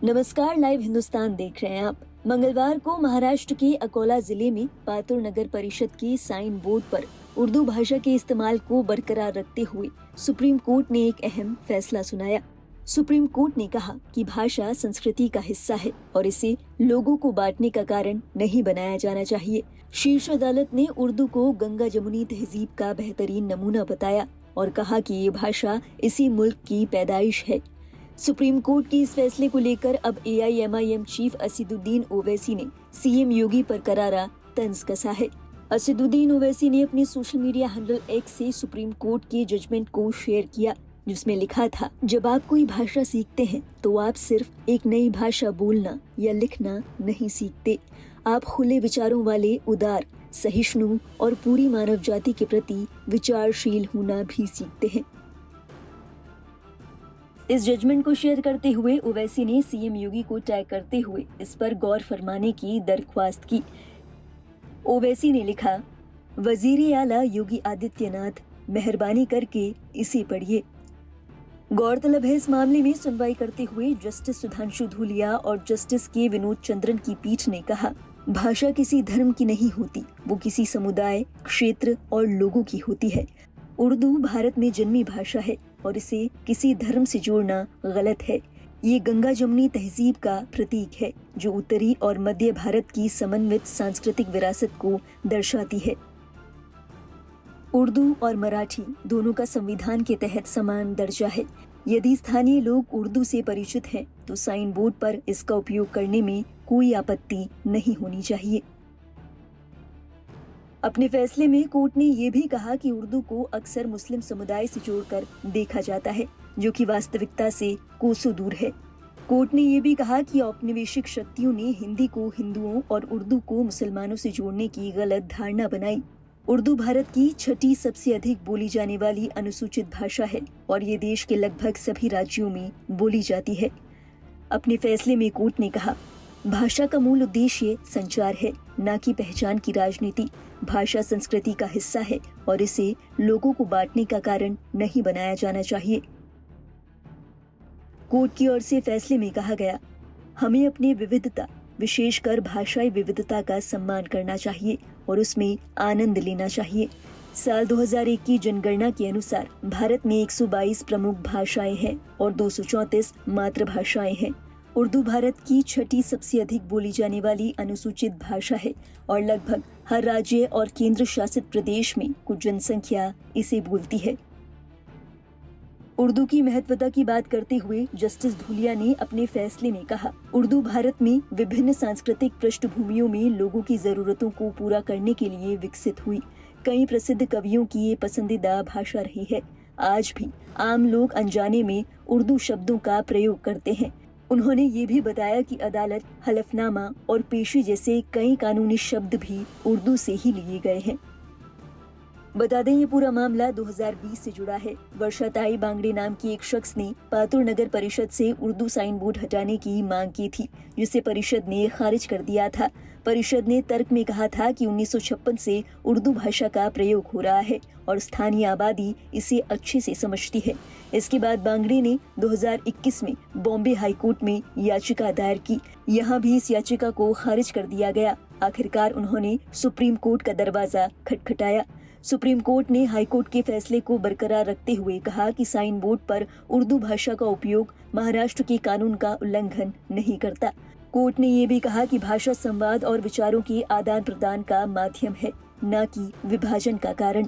नमस्कार, लाइव हिंदुस्तान देख रहे हैं आप। मंगलवार को महाराष्ट्र के अकोला जिले में पातुर नगर परिषद के साइन बोर्ड पर उर्दू भाषा के इस्तेमाल को बरकरार रखते हुए सुप्रीम कोर्ट ने एक अहम फैसला सुनाया। सुप्रीम कोर्ट ने कहा कि भाषा संस्कृति का हिस्सा है और इसे लोगों को बांटने का कारण नहीं बनाया जाना चाहिए। शीर्ष अदालत ने उर्दू को गंगा जमुनी तहजीब का बेहतरीन नमूना बताया और कहा कि ये भाषा इसी मुल्क की पैदाइश है। सुप्रीम कोर्ट के इस फैसले को लेकर अब AIMIM चीफ असदुद्दीन ओवैसी ने CM योगी पर करारा तंज कसा है। असदुद्दीन ओवैसी ने अपने सोशल मीडिया हैंडल X से सुप्रीम कोर्ट के जजमेंट को शेयर किया, जिसमें लिखा था, जब आप कोई भाषा सीखते हैं तो आप सिर्फ एक नई भाषा बोलना या लिखना नहीं सीखते, आप खुले विचारों वाले, उदार, सहिष्णु और पूरी मानव जाति के प्रति विचारशील होना भी सीखते हैं। इस जजमेंट को शेयर करते हुए ओवैसी ने CM योगी को टैग करते हुए इस पर गौर फरमाने की दरख्वास्त की। ओवैसी ने लिखा, वजीर आला योगी आदित्यनाथ, मेहरबानी करके इसे पढ़िए। गौरतलब है, इस मामले में सुनवाई करते हुए जस्टिस सुधांशु धूलिया और जस्टिस के विनोद चंद्रन की पीठ ने कहा, भाषा किसी धर्म की नहीं होती, वो किसी समुदाय, क्षेत्र और लोगों की होती है। उर्दू भारत में जन्मी भाषा है और इसे किसी धर्म से जोड़ना गलत है। ये गंगा जमुनी तहजीब का प्रतीक है जो उत्तरी और मध्य भारत की समन्वित सांस्कृतिक विरासत को दर्शाती है। उर्दू और मराठी दोनों का संविधान के तहत समान दर्जा है। यदि स्थानीय लोग उर्दू से परिचित हैं तो साइन बोर्ड पर इसका उपयोग करने में कोई आपत्ति नहीं होनी चाहिए। अपने फैसले में कोर्ट ने ये भी कहा कि उर्दू को अक्सर मुस्लिम समुदाय से जोड़कर देखा जाता है, जो कि वास्तविकता से कोसों दूर है। कोर्ट ने ये भी कहा कि औपनिवेशिक शक्तियों ने हिंदी को हिंदुओं और उर्दू को मुसलमानों से जोड़ने की गलत धारणा बनाई। उर्दू भारत की छठी सबसे अधिक बोली जाने वाली अनुसूचित भाषा है और ये देश के लगभग सभी राज्यों में बोली जाती है। अपने फैसले में कोर्ट ने कहा, भाषा का मूल उद्देश्य संचार है, न कि पहचान की राजनीति। भाषा संस्कृति का हिस्सा है और इसे लोगों को बांटने का कारण नहीं बनाया जाना चाहिए। कोर्ट की ओर से फैसले में कहा गया, हमें अपनी विविधता, विशेषकर भाषाई विविधता का सम्मान करना चाहिए और उसमें आनंद लेना चाहिए। साल 2001 की जनगणना के अनुसार भारत में 122 प्रमुख भाषाएं हैं और 234 मातृभाषाएं हैं। उर्दू भारत की छठी सबसे अधिक बोली जाने वाली अनुसूचित भाषा है और लगभग हर राज्य और केंद्र शासित प्रदेश में कुछ जनसंख्या इसे बोलती है। उर्दू की महत्वता की बात करते हुए जस्टिस धूलिया ने अपने फैसले में कहा, उर्दू भारत में विभिन्न सांस्कृतिक पृष्ठभूमियों में लोगों की जरूरतों को पूरा करने के लिए विकसित हुई। कई प्रसिद्ध कवियों की ये पसंदीदा भाषा रही है। आज भी आम लोग अनजाने में उर्दू शब्दों का प्रयोग करते हैं। उन्होंने ये भी बताया कि अदालत, हलफनामा और पेशी जैसे कई कानूनी शब्द भी उर्दू से ही लिए गए हैं। बता दें, ये पूरा मामला 2020 से जुड़ा है। वर्षाताई बांगड़े नाम की एक शख्स ने पातुर नगर परिषद से उर्दू साइन बोर्ड हटाने की मांग की थी, जिसे परिषद ने खारिज कर दिया था। परिषद ने तर्क में कहा था कि 1956 से उर्दू भाषा का प्रयोग हो रहा है और स्थानीय आबादी इसे अच्छे से समझती है। इसके बाद बांगड़े ने 2021 में बॉम्बे हाईकोर्ट में याचिका दायर की। यहाँ भी इस याचिका को खारिज कर दिया गया। आखिरकार उन्होंने सुप्रीम कोर्ट का दरवाजा खटखटाया। सुप्रीम कोर्ट ने हाईकोर्ट के फैसले को बरकरार रखते हुए कहा कि साइन बोर्ड पर उर्दू भाषा का उपयोग महाराष्ट्र के कानून का उल्लंघन नहीं करता। कोर्ट ने ये भी कहा कि भाषा संवाद और विचारों के आदान प्रदान का माध्यम है, न कि विभाजन का कारण।